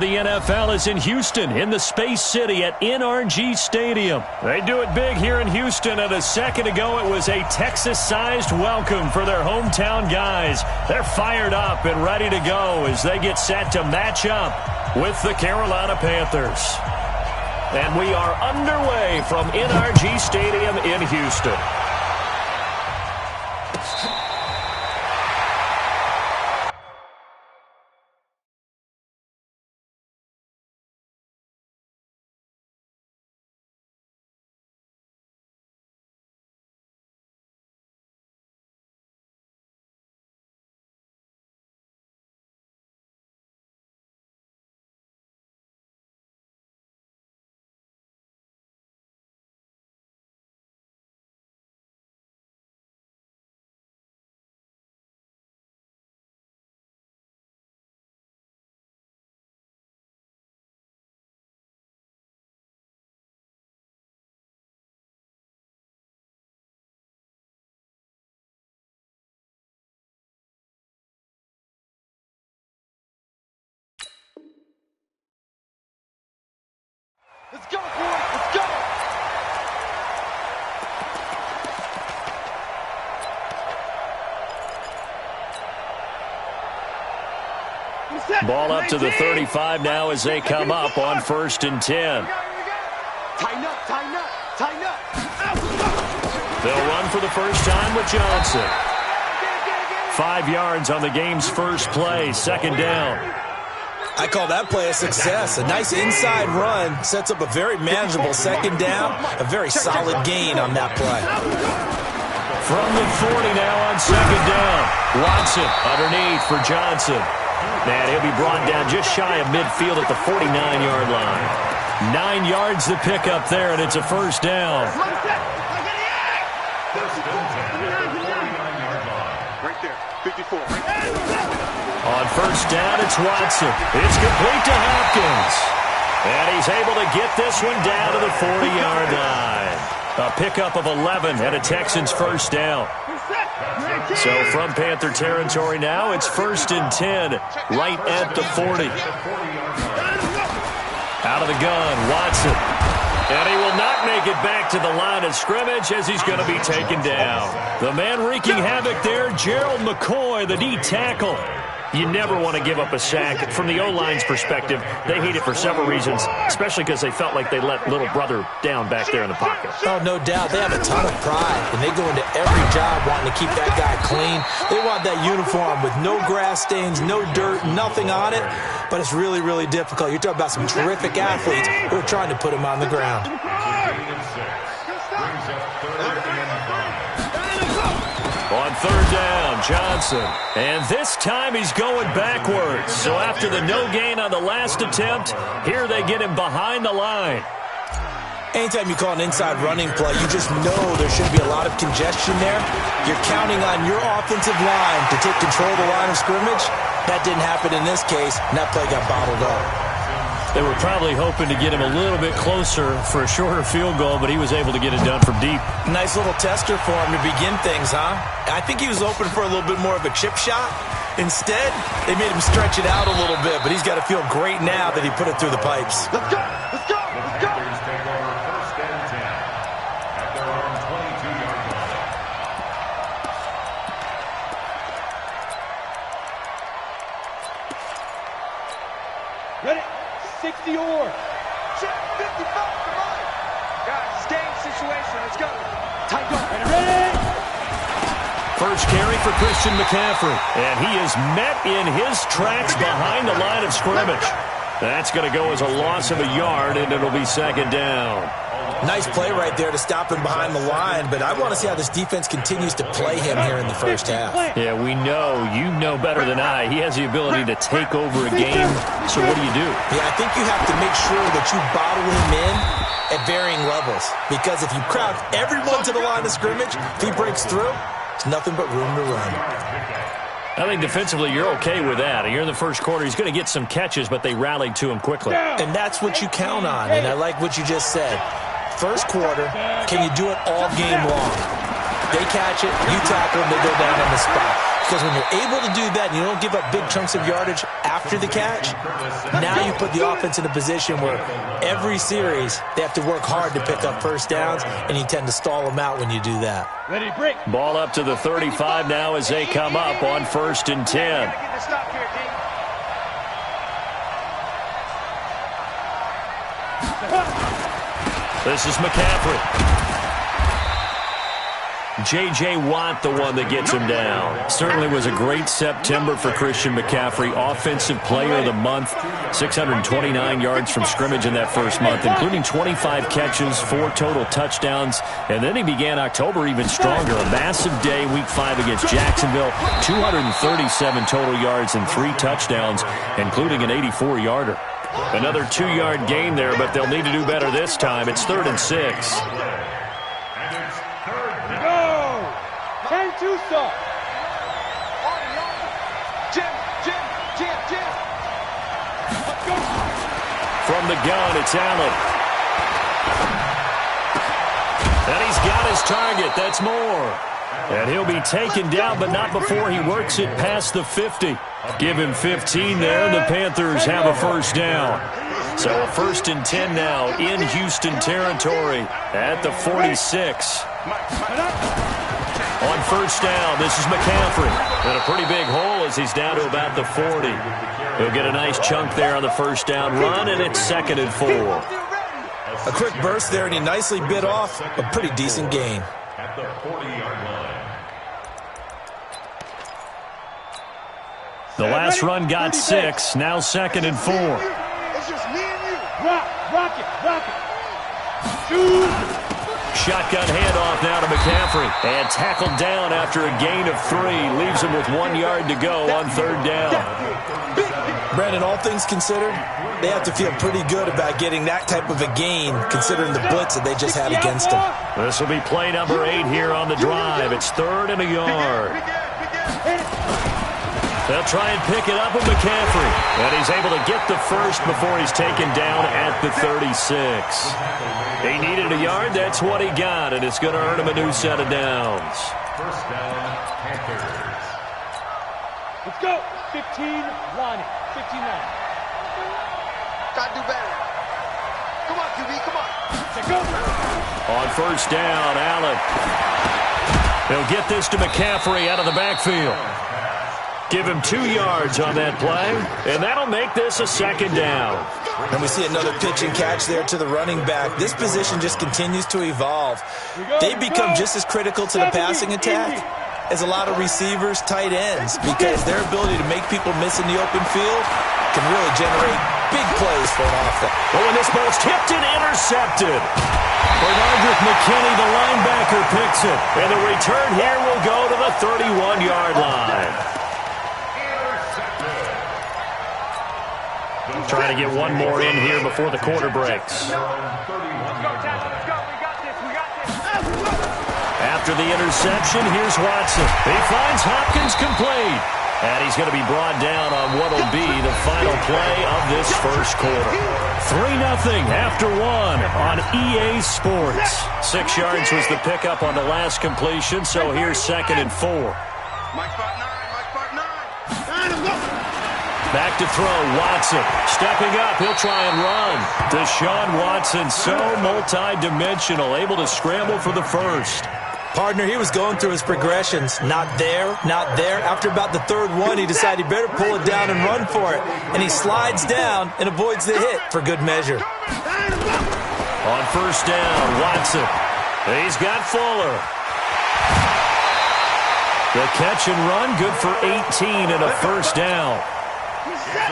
The NFL is in Houston, in the Space City at NRG Stadium. They do it big here in Houston, and a second ago it was a Texas-sized welcome for their hometown guys. They're fired up and ready to go as they get set to match up with the Carolina Panthers. And we are underway from NRG Stadium in Houston. Let's go, boys! Let's go! Ball up to the 35 now as they come up on 1st and 10. Tighten up, tighten up, tighten up! They'll run for the first time with Johnson. 5 yards on the game's first play, 2nd down. I call that play a success. A nice inside run sets up a very manageable 2nd down. A very solid gain on that play. From the 40 now on 2nd down. Watson underneath for Johnson. And he'll be brought down just shy of midfield at the 49-yard line. 9 yards to pick up there, and it's a 1st down. Right there, 54. On 1st down, it's Watson. It's complete to Hopkins. And he's able to get this one down to the 40-yard line. A pickup of 11 and a Texans 1st down. So from Panther territory now, it's 1st and 10, right at the 40. Out of the gun, Watson. And he will not make it back to the line of scrimmage as he's going to be taken down. The man wreaking havoc there, Gerald McCoy, the D tackle. You never want to give up a sack. From the O-line's perspective, they hate it for several reasons, especially because they felt like they let little brother down back there in the pocket. Oh, no doubt. They have a ton of pride, and they go into every job wanting to keep that guy clean. They want that uniform with no grass stains, no dirt, nothing on it, but it's really, really difficult. You're talking about some terrific athletes who are trying to put him on the ground. On 3rd down, Johnson. And this time he's going backwards. So after the no gain on the last attempt, here they get him behind the line. Anytime you call an inside running play, you just know there should be a lot of congestion there. You're counting on your offensive line to take control of the line of scrimmage. That didn't happen in this case, and that play got bottled up. They were probably hoping to get him a little bit closer for a shorter field goal, but he was able to get it done from deep. Nice little tester for him to begin things, huh? I think he was open for a little bit more of a chip shot. Instead, they made him stretch it out a little bit, but he's got to feel great now that he put it through the pipes. Let's go! Let's go! Let's go! Ready? 60 or. Check 55, come on. Guys, game situation, let's go. Tight up. Ready? First carry for Christian McCaffrey. And he is met in his tracks behind the line of scrimmage. That's going to go as a loss of a yard, and it'll be 2nd down. Nice play right there to stop him behind the line, but I want to see how this defense continues to play him here in the 1st half. Yeah, we know. You know better than I. He has the ability to take over a game. So what do you do? Yeah, I think you have to make sure that you bottle him in at varying levels, because if you crowd everyone to the line of scrimmage, if he breaks through, there's nothing but room to run. I think defensively you're okay with that. You're in the 1st quarter. He's going to get some catches, but they rallied to him quickly. And that's what you count on, and I like what you just said. 1st quarter, can you do it all game long? They catch it, you tackle them, they go down on the spot. Because when you're able to do that and you don't give up big chunks of yardage after the catch, now you put the offense in a position where every series they have to work hard to pick up first downs, and you tend to stall them out when you do that. Ready, break. Ball up to the 35 now as they come up on 1st and 10. This is McCaffrey. J.J. Watt, the one that gets him down. Certainly was a great September for Christian McCaffrey. Offensive Player of the Month. 629 yards from scrimmage in that first month, including 25 catches, 4 total touchdowns. And then he began October even stronger. A massive day, Week 5 against Jacksonville. 237 total yards and 3 touchdowns, including an 84-yarder. Another 2-yard gain there, but they'll need to do better this time. It's 3rd and 6. Jim. Let's go. From the gun, it's Allen. And he's got his target. That's Moore. And he'll be taken down, but not before he works it past the 50. Give him 15 there, and the Panthers have a first down. So a 1st and 10 now in Houston territory at the 46. On first down, this is McCaffrey. And a pretty big hole as he's down to about the 40. He'll get a nice chunk there on the first down run, and it's 2nd and 4. A quick burst there, and he nicely bit off a pretty decent gain. At the 40-yard line. The last run got 6, now 2nd and 4. It's just me and you. Rock it. Shoot. Shotgun handoff now to McCaffrey. And tackled down after a gain of 3. Leaves him with 1 yard to go on 3rd down. Brandon, all things considered, they have to feel pretty good about getting that type of a gain, considering the blitz that they just had against them. This will be play number 8 here on the drive. It's 3rd and a yard. They'll try and pick it up with McCaffrey. And he's able to get the first before he's taken down at the 36. He needed a yard. That's what he got, and it's going to earn him a new set of downs. First down, Panthers. Let's go. 15, Lonnie. 15 line. Gotta do better. Come on, QB, come on. Let's go. On first down, Allen. He'll get this to McCaffrey out of the backfield. Give him 2 yards on that play, and that'll make this a 2nd down. And we see another pitch and catch there to the running back. This position just continues to evolve. They become just as critical to the passing attack as a lot of receivers, tight ends, because their ability to make people miss in the open field can really generate big plays for an offense. Oh, and this ball's tipped and intercepted. Bernardrick McKinney, the linebacker, picks it. And the return here will go to the 31-yard line. Trying to get one more in here before the quarter breaks. After the interception, here's Watson. He finds Hopkins complete. And he's going to be brought down on what will be the final play of this first quarter. 3-0 after 1 on EA Sports. 6 yards was the pickup on the last completion, so here's 2nd and 4. Mike 5-9. Back to throw, Watson. Stepping up, he'll try and run. Deshaun Watson, so multi-dimensional, able to scramble for the first. Partner, he was going through his progressions. Not there, not there. After about the 3rd one, he decided he better pull it down and run for it. And he slides down and avoids the hit for good measure. On first down, Watson. He's got Fuller. The catch and run, good for 18 and a first down.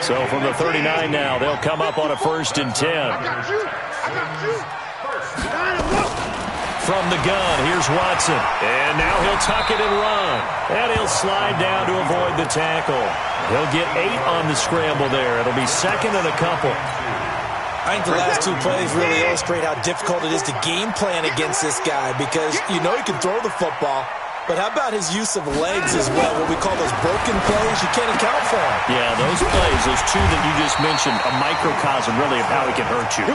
So from the 39 now, they'll come up on a 1st and 10. From the gun, here's Watson. And now he'll tuck it and run. And he'll slide down to avoid the tackle. He'll get 8 on the scramble there. It'll be 2nd and a couple. I think the last 2 plays really illustrate how difficult it is to game plan against this guy, because you know he can throw the football, but how about his use of legs as well, what we call those broken plays? You can't account for them. Yeah, those plays, those 2 that you just mentioned, a microcosm really of how he can hurt you.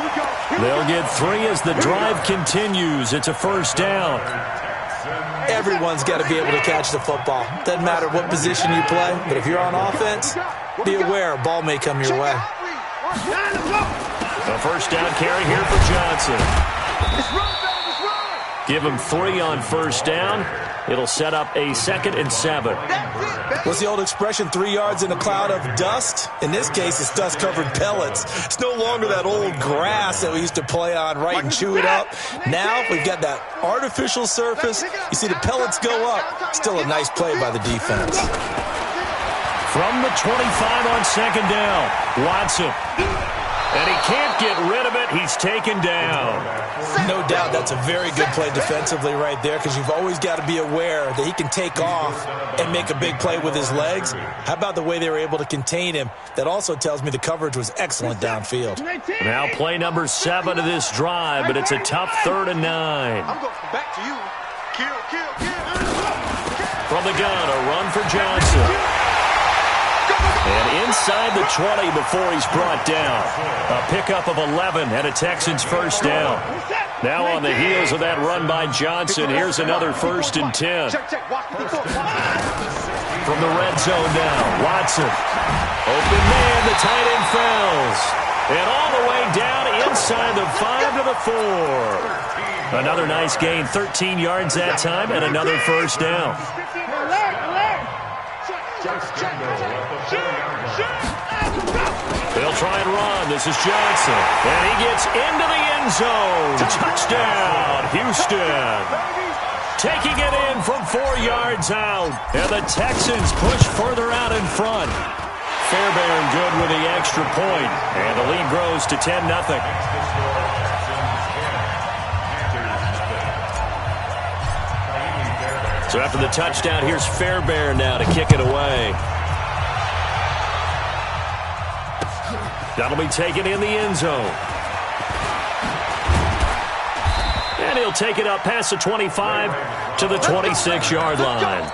They'll get 3 as the drive continues. It's a first down. everyone's got to be able to catch the football. Doesn't matter what position you play, but if you're on offense, be aware a ball may come your way. A first down carry here for Johnson. Give him 3 on first down. It'll set up a 2nd and 7. What's the old expression, 3 yards in a cloud of dust? In this case, it's dust-covered pellets. It's no longer that old grass that we used to play on, right, and chew it up. Now we've got that artificial surface. You see the pellets go up. Still a nice play by the defense. From the 25 on 2nd down, Watson. And he can't get rid of it. He's taken down. No doubt that's a very good play defensively right there, because you've always got to be aware that he can take off and make a big play with his legs. How about the way they were able to contain him? That also tells me the coverage was excellent downfield. Now play number 7 of this drive, but it's a tough 3rd and 9. I'm going back to you. Kill. From the gun, a run for Johnson. And inside the 20 before he's brought down. A pickup of 11 and a Texans first down. Now on the heels of that run by Johnson, here's another 1st and 10. From the red zone now, Watson. Open man, the tight end falls. And all the way down inside the 5 to the 4. Another nice gain, 13 yards that time, and another first down. They'll try and run. This is Johnson. And he gets into the end zone. Touchdown, Houston. Taking it in from 4 yards out. And the Texans push further out in front. Fairbairn good with the extra point. And the lead grows to 10-0. So after the touchdown, here's Fairbairn now to kick it away. That'll be taken in the end zone. And he'll take it up past the 25 to the 26-yard line.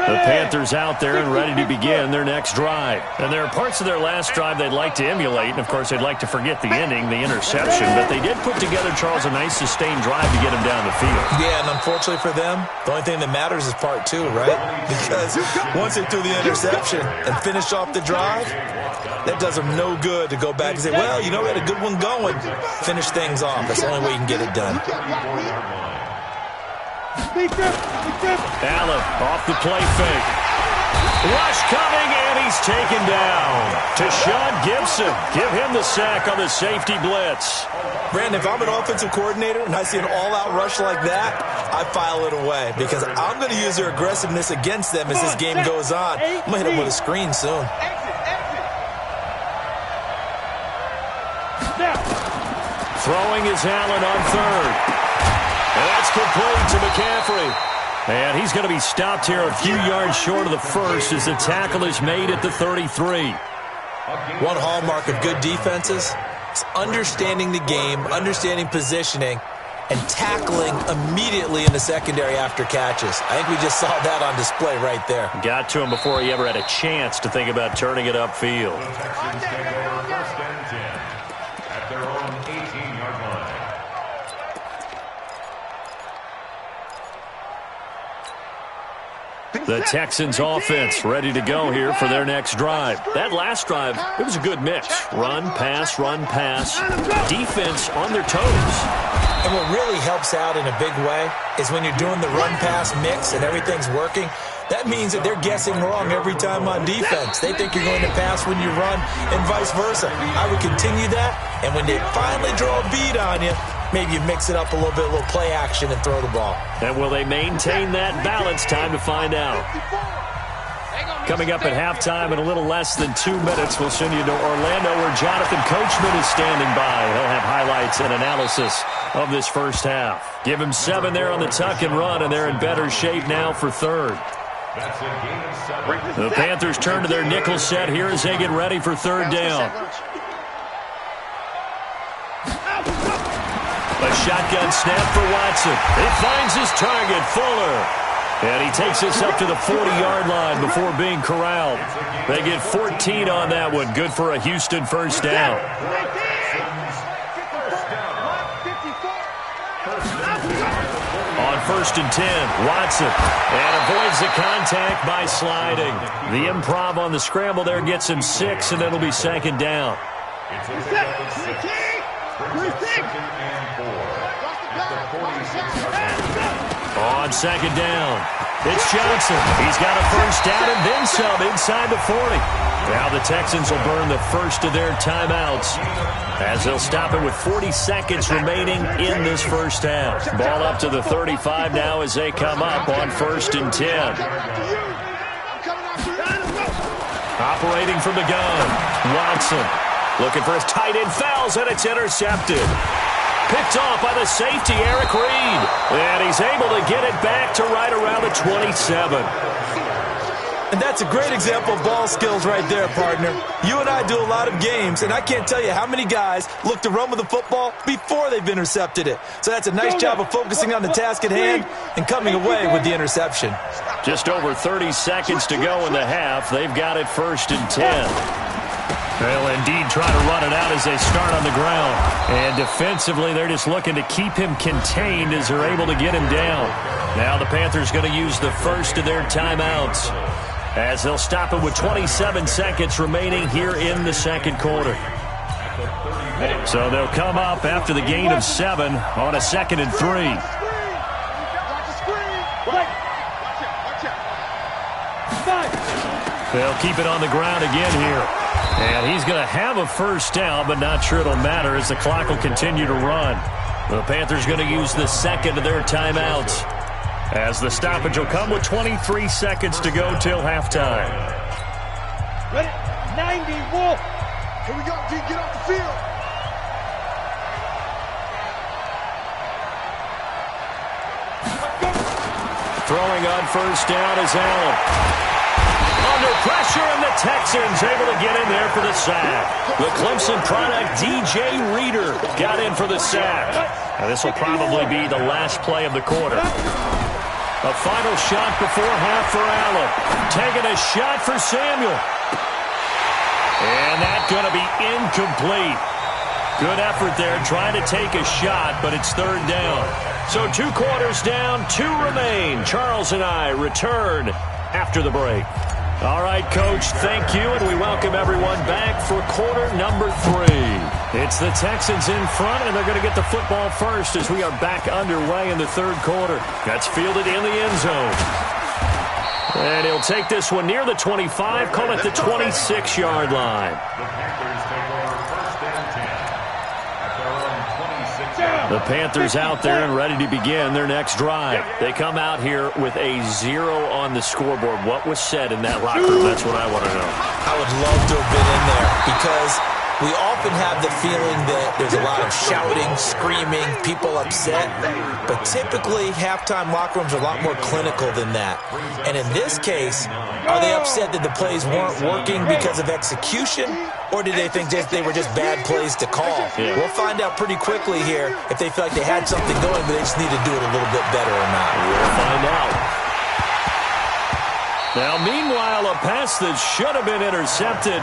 The Panthers out there and ready to begin their next drive. And there are parts of their last drive they'd like to emulate. And, of course, they'd like to forget the ending, the interception. But they did put together, Charles, a nice sustained drive to get him down the field. Yeah, and unfortunately for them, the only thing that matters is part 2, right? Because once they threw the interception and finished off the drive, that does them no good to go back and say, well, you know, we had a good one going. Finish things off. That's the only way you can get it done. Allen off the play fake. Rush coming, and he's taken down. To Sean Gibson. Give him the sack on the safety blitz. Brandon, if I'm an offensive coordinator and I see an all-out rush like that, I file it away because I'm going to use their aggressiveness against them as this game goes on. I'm going to hit them with a screen soon. Throwing is Allen on 3rd. And that's complete to McCaffrey. And he's going to be stopped here a few yards short of the first as the tackle is made at the 33. One hallmark of good defenses is understanding the game, understanding positioning, and tackling immediately in the secondary after catches. I think we just saw that on display right there. Got to him before he ever had a chance to think about turning it upfield. At their own 18-yard line. The Texans offense ready to go here for their next drive. That last drive, it was a good mix. Run, pass, defense on their toes. And what really helps out in a big way is when you're doing the run-pass mix and everything's working, that means that they're guessing wrong every time on defense. They think you're going to pass when you run and vice versa. I would continue that, and when they finally draw a bead on you, maybe you mix it up a little bit, a little play action, and throw the ball. And will they maintain that balance? Time to find out. Coming up at halftime in a little less than 2 minutes, we'll send you to Orlando where Jonathan Coachman is standing by. He'll have highlights and analysis of this first half. Give him 7 there on the tuck and run, and they're in better shape now for 3rd. The Panthers turn to their nickel set here as they get ready for 3rd down. A shotgun snap for Watson. He finds his target, Fuller. And he takes us up to the 40-yard line before being corralled. They get 14 on that one. Good for a Houston first down. first and 10. Watson. And avoids the contact by sliding. The improv on the scramble there gets him 6, and it'll be second down. It's a second and 4. At the 46-yard line. On second down, it's Johnson. He's got a first down and then some inside the 40. Now the Texans will burn the first of their timeouts as they'll stop it with 40 seconds remaining in this first half. Ball up to the 35 now as they come up on first and 10. Operating from the gun, Watson. Looking for his tight end, fouls, and it's intercepted. Picked off by the safety, Eric Reed. And he's able to get it back to right around the 27. And that's a great example of ball skills right there, partner. You and I do a lot of games, and I can't tell you how many guys look to run with the football before they've intercepted it. So that's a nice job of focusing on the task at hand and coming away with the interception. Just over 30 seconds to go in the half. They've got it first and 10. They'll indeed try to run it out as they start on the ground. And defensively, they're just looking to keep him contained as they're able to get him down. Now the Panthers going to use the first of their timeouts as they'll stop it with 27 seconds remaining here in the second quarter. So they'll come up after the gain of 7 on a 2nd and 3. They'll keep it on the ground again here. And he's going to have a first down, but not sure it'll matter as the clock will continue to run. The Panthers going to use the second of their timeouts as the stoppage will come with 23 seconds to go till halftime. Ready? 90, Wolf. Here we go, G. Get off the field. Throwing on first down is Allen. Under pressure, and the Texans able to get in there for the sack. The Clemson product, DJ Reader, got in for the sack. Now, this will probably be the last play of the quarter. A final shot before half for Allen. Taking a shot for Samuel. And that's going to be incomplete. Good effort there, trying to take a shot, but it's third down. So 2 quarters down, 2 remain. Charles and I return after the break. All right, Coach, thank you, and we welcome everyone back for quarter number 3. It's the Texans in front, and they're going to get the football first as we are back underway in the third quarter. That's fielded in the end zone. And he'll take this one near the 25, call it the 26-yard line. The Panthers take over first and 10 at their own 26. The Panthers out there and ready to begin their next drive. They come out here with a 0 on the scoreboard. What was said in that locker room? That's what I want to know. I would love to have been in there because we often have the feeling that there's a lot of shouting, screaming, people upset. But typically, halftime locker rooms are a lot more clinical than that. And in this case, are they upset that the plays weren't working because of execution? Or did they think they were just bad plays to call? Yeah. We'll find out pretty quickly here if they feel like they had something going, but they just need to do it a little bit better or not. We'll find out. Now, meanwhile, a pass that should have been intercepted,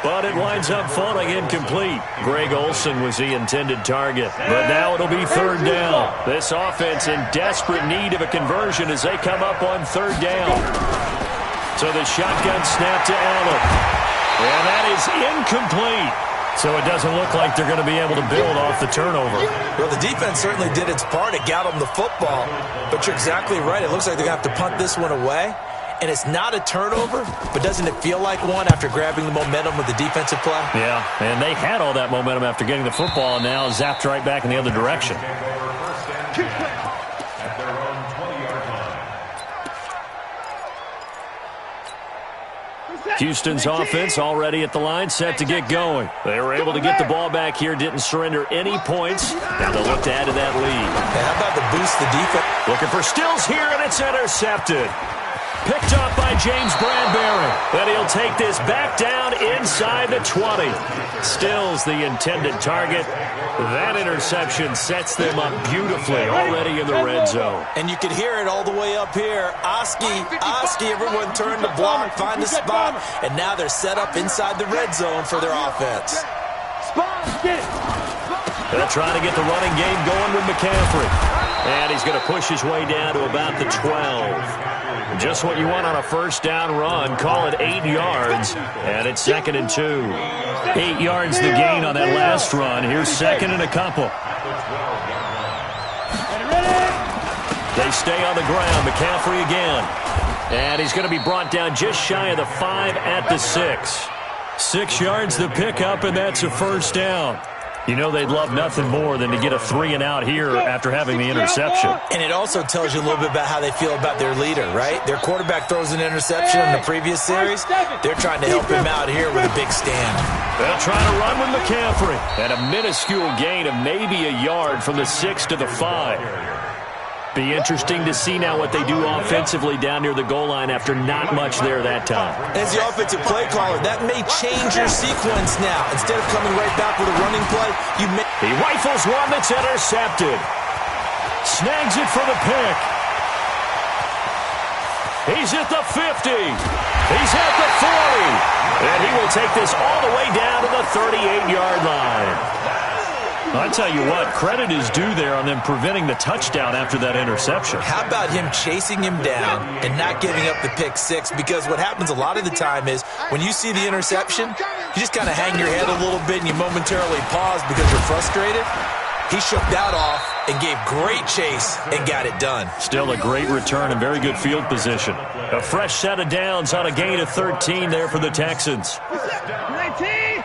but it winds up falling incomplete. Greg Olsen was the intended target. But now it'll be third down. This offense in desperate need of a conversion as they come up on third down. So the shotgun snap to Allen. And that is incomplete. So it doesn't look like they're going to be able to build off the turnover. Well, the defense certainly did its part. It got them the football. But you're exactly right. It looks like they're going to have to punt this one away. And it's not a turnover, but doesn't it feel like one after grabbing the momentum with the defensive play? Yeah, and they had all that momentum after getting the football and now zapped right back in the other direction. At their own 20-yard line. Houston's offense already at the line, set to get going. They were able to get the ball back here, didn't surrender any points. Now they'll look to add to that lead. And how about the boost the defense? Looking for Stills here, and it's intercepted. Picked up by James Bradbury. But he'll take this back down inside the 20. Stills the intended target. That interception sets them up beautifully already in the red zone. And you could hear it all the way up here. Oski, everyone turned to block, find a spot. And now they're set up inside the red zone for their offense. Spot, get it. They'll try to get the running game going with McCaffrey. And he's going to push his way down to about the 12. Just what you want on a first down run. Call it 8 yards, and it's 2nd and 2. 8 yards the gain on that last run. Here's 2nd and a couple. They stay on the ground. McCaffrey again. And he's going to be brought down just shy of the 5 at the 6. 6 yards the pickup, and that's a first down. You know they'd love nothing more than to get a 3-and-out here after having the interception. And it also tells you a little bit about how they feel about their leader, right? Their quarterback throws an interception in the previous series. They're trying to help him out here with a big stand. They'll try to run with McCaffrey. And a minuscule gain of maybe a yard from the 6 to the 5. Be interesting to see now what they do offensively down near the goal line after not much there that time. As the offensive play caller, that may change your sequence now. Instead of coming right back with a running play, you may... He rifles one that's intercepted. Snags it for the pick. He's at the 50. He's at the 40. And he will take this all the way down to the 38-yard line. I tell you what, credit is due there on them preventing the touchdown after that interception. How about him chasing him down and not giving up the pick 6? Because what happens a lot of the time is when you see the interception, you just kind of hang your head a little bit and you momentarily pause because you're frustrated. He shook that off and gave great chase and got it done. Still a great return and very good field position. A fresh set of downs on a gain of 13 there for the Texans. 19.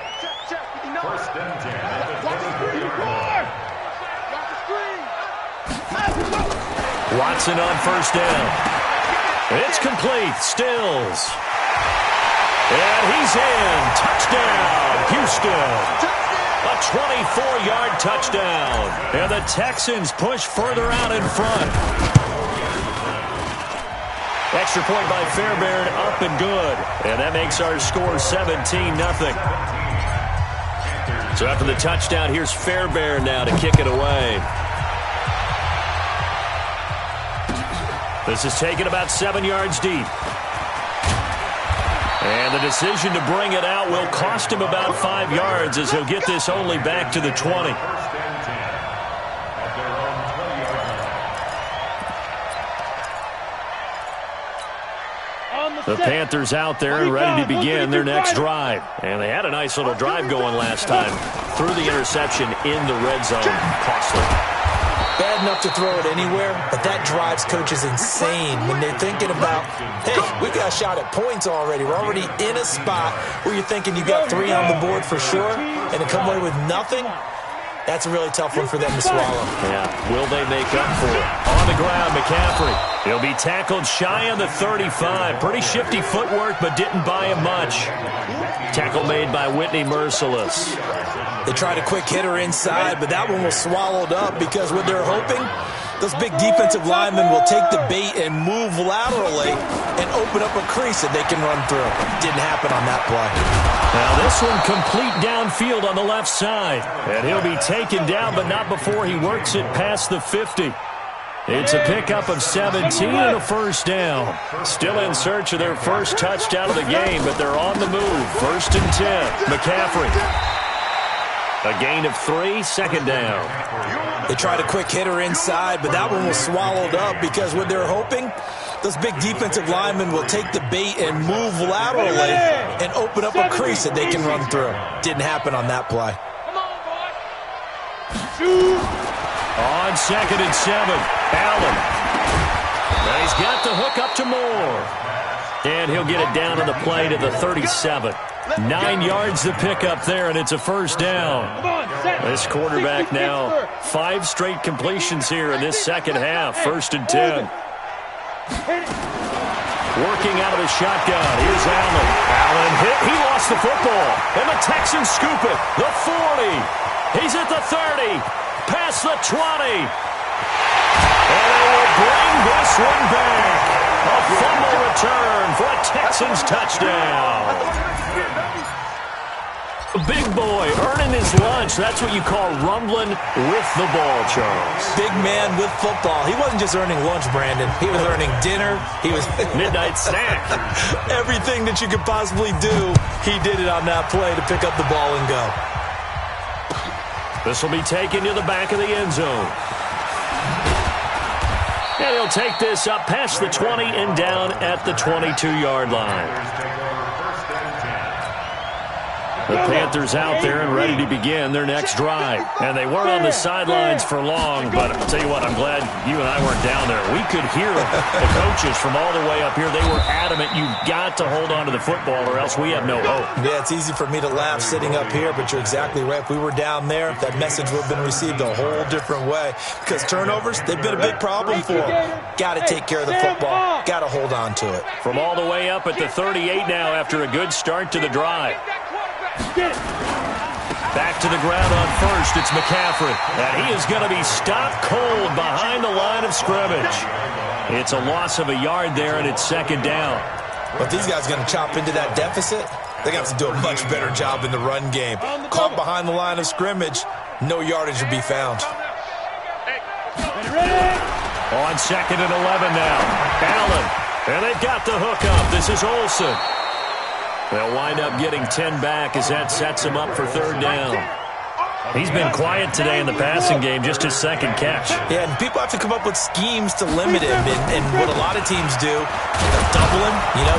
Watson on first down. It's complete. Stills. And he's in. Touchdown, Houston. A 24-yard touchdown. And the Texans push further out in front. Extra point by Fairbairn, up and good. And that makes our score 17-0. So after the touchdown, here's Fairbairn now to kick it away. This is taken about 7 yards deep. And the decision to bring it out will cost him about 5 yards as he'll get this only back to the 20. The Panthers out there and ready to begin their next drive. And they had a nice little drive going last time. Threw the interception in the red zone. Costly. Bad enough to throw it anywhere, but that drives coaches insane when they're thinking about, hey, we got a shot at points already. We're already in a spot where you're thinking you got 3 on the board for sure, and to come away with nothing, that's a really tough one for them to swallow. Yeah, will they make up for it? On the ground, McCaffrey. He'll be tackled shy of the 35. Pretty shifty footwork, but didn't buy him much. Tackle made by Whitney Merciless. They tried a quick hitter inside, but that one was swallowed up because what they're hoping, those big defensive linemen will take the bait and move laterally and open up a crease that they can run through. Didn't happen on that play. Now this one complete downfield on the left side. And he'll be taken down, but not before he works it past the 50. It's a pickup of 17 and a first down. Still in search of their first touchdown of the game, but they're on the move. 1st and 10. McCaffrey. A gain of 3, 2nd down. They tried a quick hitter inside, but that one was swallowed up because what they're hoping, those big defensive linemen will take the bait and move laterally and open up a crease that they can run through. Didn't happen on that play. On 2nd and 7, Allen. And he's got the hook up to Moore. And he'll get it down on the play to the 37. 9 yards to pick up there, and it's a first down. This quarterback now 5 straight completions here in this second half. 1st and 10. Working out of the shotgun. Here's Allen. Allen hit. He lost the football. And the Texans scoop it. The 40. He's at the 30. Past the 20. And they will bring this one back. A fumble return for a Texans touchdown. Big boy earning his lunch. That's what you call rumbling with the ball, Charles. Big man with football. He wasn't just earning lunch, Brandon. He was earning dinner. He was midnight snack. Everything that you could possibly do, he did it on that play to pick up the ball and go. This will be taken to the back of the end zone. And he'll take this up past the 20 and down at the 22-yard line. The Panthers out there and ready to begin their next drive. And they weren't on the sidelines for long, but I'll tell you what, I'm glad you and I weren't down there. We could hear the coaches from all the way up here. They were adamant, you've got to hold on to the football or else we have no hope. Yeah, it's easy for me to laugh sitting up here, but you're exactly right. If we were down there, that message would have been received a whole different way. Because turnovers, they've been a big problem for them. Got to take care of the football. Got to hold on to it. From all the way up at the 38 now after a good start to the drive. Back to the ground on first. It's McCaffrey. And he is going to be stopped cold behind the line of scrimmage. It's a loss of a yard there, and it's second down. But these guys are going to chop into that deficit. They're going to have to do a much better job in the run game. Caught behind the line of scrimmage, no yardage will be found. On second and 11 now. Allen. And they've got the hook up. This is Olsen. They'll wind up getting 10 back as that sets him up for third down. He's been quiet today in the passing game, just his second catch. Yeah, and people have to come up with schemes to limit him. And what a lot of teams do, they'll double him,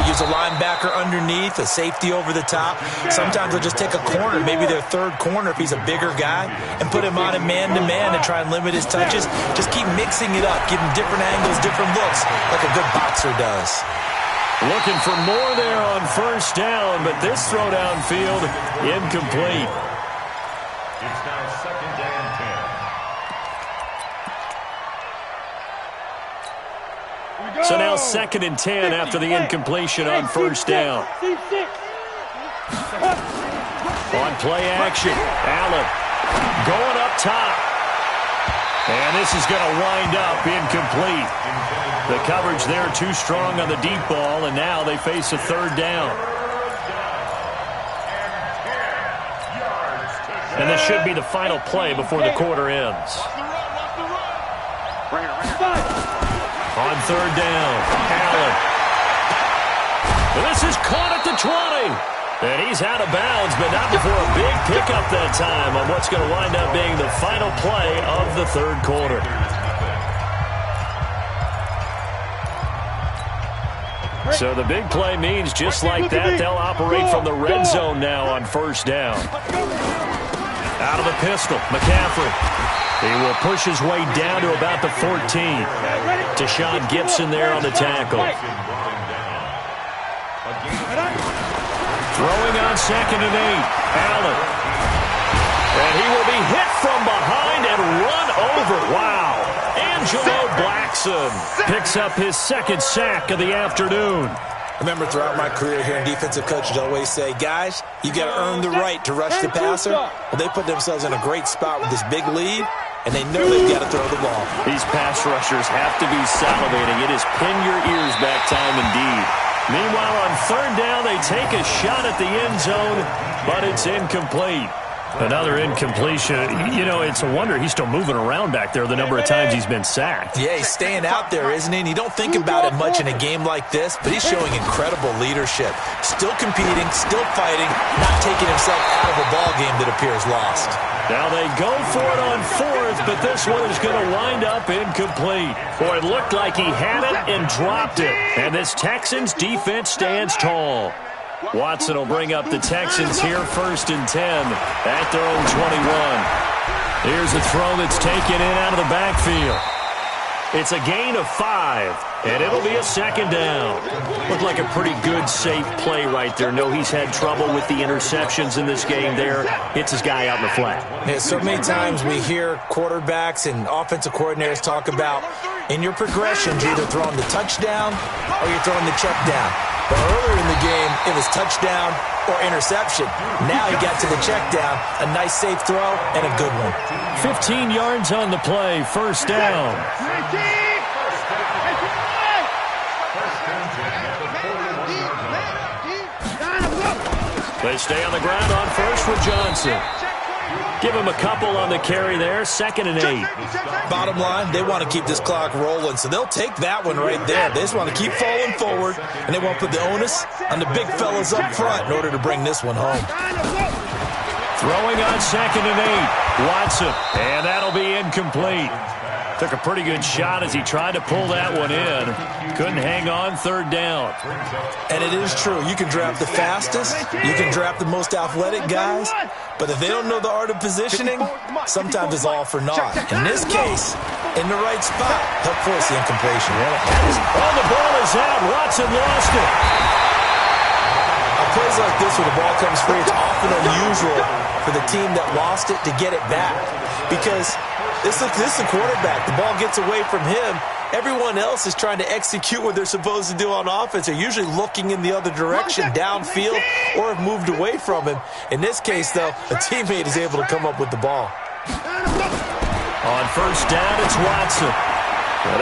use a linebacker underneath, a safety over the top. Sometimes they'll just take a corner, maybe their third corner if he's a bigger guy, and put him on a man-to-man and try and limit his touches. Just keep mixing it up, give him different angles, different looks, like a good boxer does. Looking for more there on first down, but this throw downfield incomplete. It's now second and 10. So now second and 10 after the incompletion on first down. On play action, Allen going up top. And this is going to wind up incomplete. The coverage there too strong on the deep ball, and now they face a third down. And this should be the final play before the quarter ends. On third down, Allen. This is caught at the 20. And he's out of bounds, but not before a big pickup that time on what's going to wind up being the final play of the third quarter. So the big play means just like that, they'll operate from the red zone now on first down. Out of the pistol, McCaffrey. He will push his way down to about the 14. Deshaun Gibson there on the tackle. Throwing on second and 8, Allen. And he will be hit from behind and run over. Wow. Angelo Blackson picks up his second sack of the afternoon. Remember, throughout my career here in defensive coaches always say, guys, you got to earn the right to rush the passer. Well, they put themselves in a great spot with this big lead, and they know they've got to throw the ball. These pass rushers have to be salivating. It is pin your ears back time indeed. Meanwhile, on third down, they take a shot at the end zone, but it's incomplete. Another incompletion. It's a wonder he's still moving around back there the number of times he's been sacked. Yeah, he's staying out there, isn't he? And you don't think about it much in a game like this, but he's showing incredible leadership. Still competing, still fighting, not taking himself out of a ball game that appears lost. Now they go for it on fourth, but this one is going to wind up incomplete. Boy, it looked like he had it and dropped it. And this Texans defense stands tall. Watson will bring up the Texans here, first and 10 at their own 21. Here's a throw that's taken in out of the backfield. It's a gain of 5, and it'll be a second down. Looked like a pretty good, safe play right there. No, he's had trouble with the interceptions in this game there. Hits his guy out in the flat. Yeah, so many times we hear quarterbacks and offensive coordinators talk about in your progressions, you're either throwing the touchdown or you're throwing the check down. But earlier in the game, it was touchdown or interception. Now he got to the check down, a nice safe throw, and a good one. 15 yards on the play, first down. They stay on the ground on first with Johnson. Give him a couple on the carry there, second and 8. Bottom line, they want to keep this clock rolling, so they'll take that one right there. They just want to keep falling forward, and they want to put the onus on the big fellas up front in order to bring this one home. Throwing on second and 8, Watson, and that'll be incomplete. Took a pretty good shot as he tried to pull that one in. Couldn't hang on, third down. And it is true. You can draft the fastest. You can draft the most athletic guys. But if they don't know the art of positioning, sometimes it's all for naught. In this case, in the right spot, he'll force the incompletion. Oh, the ball is out. Watson lost it. Plays like this where the ball comes free, it's often unusual for the team that lost it to get it back. Because this is a quarterback. The ball gets away from him. Everyone else is trying to execute what they're supposed to do on offense. They're usually looking in the other direction, downfield, or have moved away from him. In this case, though, a teammate is able to come up with the ball. On first down, it's Watson.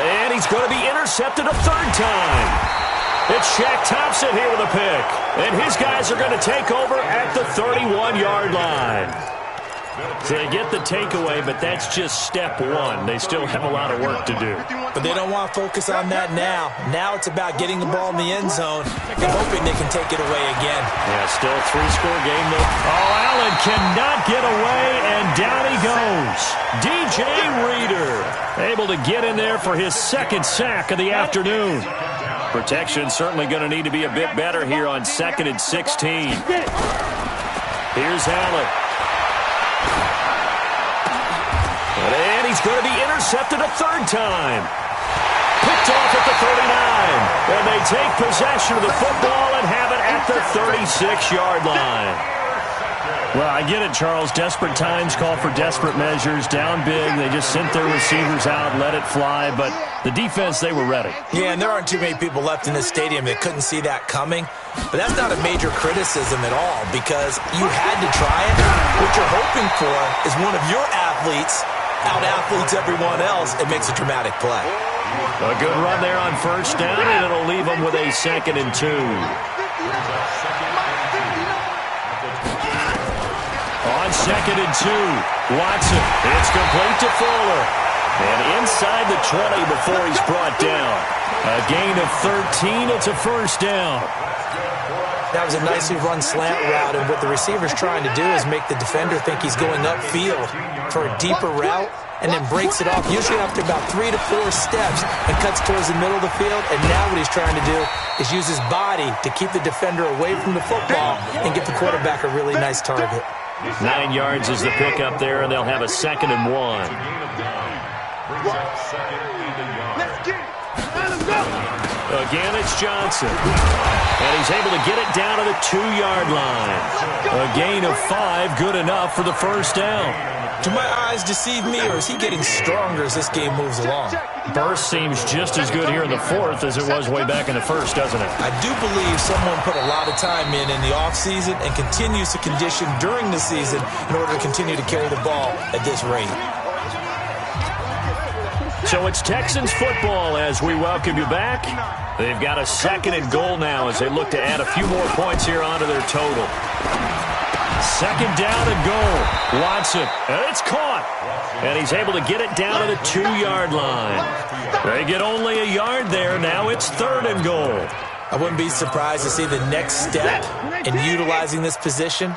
And he's going to be intercepted a third time. It's Shaq Thompson here with a pick. And his guys are going to take over at the 31-yard line. So they get the takeaway, but that's just step one. They still have a lot of work to do. But they don't want to focus on that now. Now it's about getting the ball in the end zone and hoping they can take it away again. Yeah, still a three-score game, though. Oh, Allen cannot get away, and down he goes. DJ Reader able to get in there for his second sack of the afternoon. Protection certainly going to need to be a bit better here on 2nd and 16. Here's Allen. And he's going to be intercepted a third time. Picked off at the 39. And they take possession of the football and have it at the 36-yard line. Well, I get it, Charles. Desperate times call for desperate measures. Down big, they just sent their receivers out, let it fly. But the defense, they were ready. Yeah, and there aren't too many people left in this stadium that couldn't see that coming. But that's not a major criticism at all because you had to try it. What you're hoping for is one of your athletes out-athletes everyone else and makes a dramatic play. A good run there on first down, and it'll leave them with a 2nd and 2. On 2nd and 2, Watson. It's complete to Fuller. And inside the 20 before he's brought down. A gain of 13. It's a first down. That was a nicely run slant route, and what the receiver's trying to do is make the defender think he's going upfield for a deeper route and then breaks it off, usually after about 3 to 4 steps, and cuts towards the middle of the field. And now what he's trying to do is use his body to keep the defender away from the football and get the quarterback a really nice target. 9 yards is the pickup there, and they'll have a 2nd and 1. Again, it's Johnson. And he's able to get it down to the 2-yard line. A gain of 5, good enough for the first down. Do my eyes deceive me, or is he getting stronger as this game moves along? Burst seems just as good here in the 4th as it was way back in the 1st, doesn't it? I do believe someone put a lot of time in the offseason and continues to condition during the season in order to continue to carry the ball at this rate. So it's Texans football as we welcome you back. They've got a 2nd and goal now as they look to add a few more points here onto their total. 2nd down and goal. Watson, and it's caught. And he's able to get it down to the 2-yard line. They get only a yard there. Now it's 3rd and goal. I wouldn't be surprised to see the next step in utilizing this position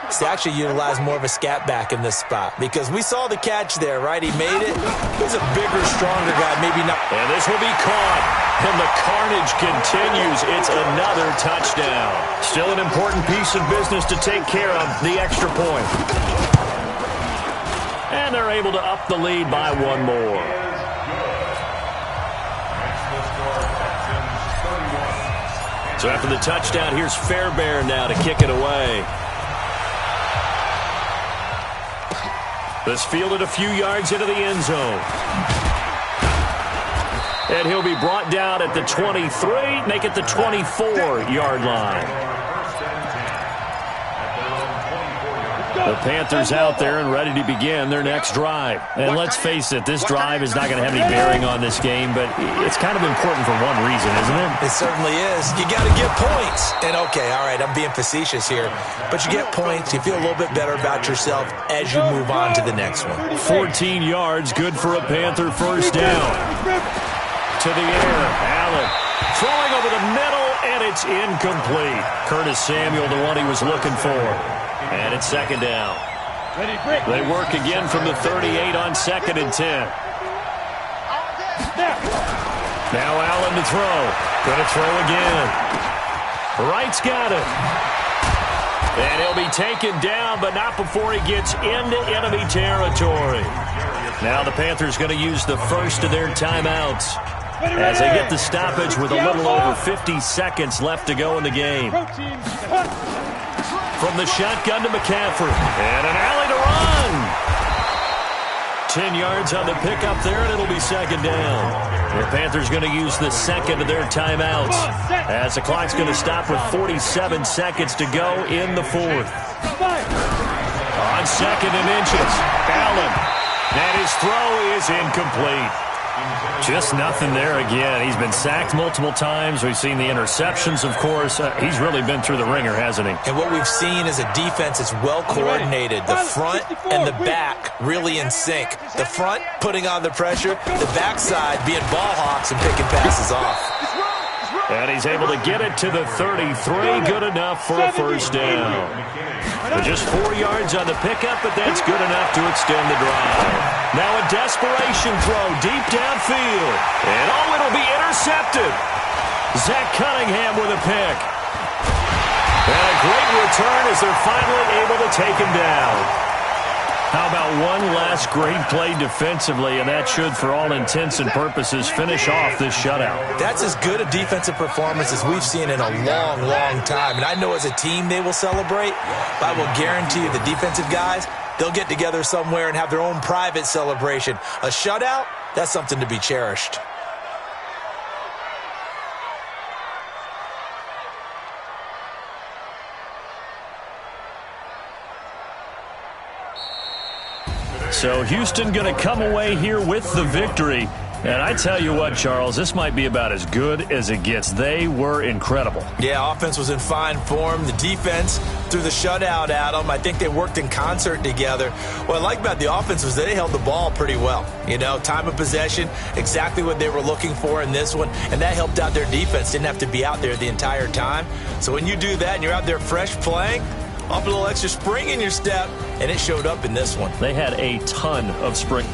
is to actually utilize more of a scat back in this spot. Because we saw the catch there, right? He made it. He's a bigger, stronger guy. Maybe not. And this will be caught. And the carnage continues. It's another touchdown. Still an important piece of business to take care of, the extra point. And they're able to up the lead by 1 more. So after the touchdown, here's Fairbairn now to kick it away. This fielded a few yards into the end zone. And he'll be brought down at the 23, make it the 24-yard line. The Panthers out there and ready to begin their next drive. And let's face it, this drive is not going to have any bearing on this game, but it's kind of important for one reason, isn't it? It certainly is. You got to get points. And okay, all right, I'm being facetious here, but you get points, you feel a little bit better about yourself as you move on to the next one. 14 yards, good for a Panther first down. To the air, Allen throwing over the middle, and it's incomplete. Curtis Samuel, the one he was looking for. And it's 2nd down. They work again from the 38 on 2nd and 10. Now Allen to throw. Going to throw again. Wright's got it. And he'll be taken down, but not before he gets into enemy territory. Now the Panthers going to use the first of their timeouts as they get the stoppage with a little over 50 seconds left to go in the game. From the shotgun to McCaffrey. And an alley to run. 10 yards on the pickup there, and it'll be second down. The Panthers going to use the second of their timeouts as the clock's going to stop with 47 seconds to go in the fourth. On second and inches, Allen. And his throw is incomplete. Just nothing there again. He's been sacked multiple times. We've seen the interceptions, of course. He's really been through the ringer, hasn't he? And what we've seen is a defense that's well coordinated. The front and the back really in sync. The front putting on the pressure, the backside being ball hawks and picking passes off. And he's able to get it to the 33. Good enough for a first down. Just 4 yards on the pickup, but that's good enough to extend the drive. Now a desperation throw deep downfield. And it'll be intercepted. Zach Cunningham with a pick. And a great return as they're finally able to take him down. How about one last great play defensively, and that should, for all intents and purposes, finish off this shutout. That's as good a defensive performance as we've seen in a long, long time. And I know as a team they will celebrate, but I will guarantee you the defensive guys, they'll get together somewhere and have their own private celebration. A shutout, that's something to be cherished. So Houston going to come away here with the victory. And I tell you what, Charles, this might be about as good as it gets. They were incredible. Yeah, offense was in fine form. The defense threw the shutout at them. I think they worked in concert together. What I like about the offense was they held the ball pretty well. You know, time of possession, exactly what they were looking for in this one. And that helped out their defense. Didn't have to be out there the entire time. So when you do that and you're out there fresh playing, off a little extra spring in your step, and it showed up in this one. They had a ton of spring.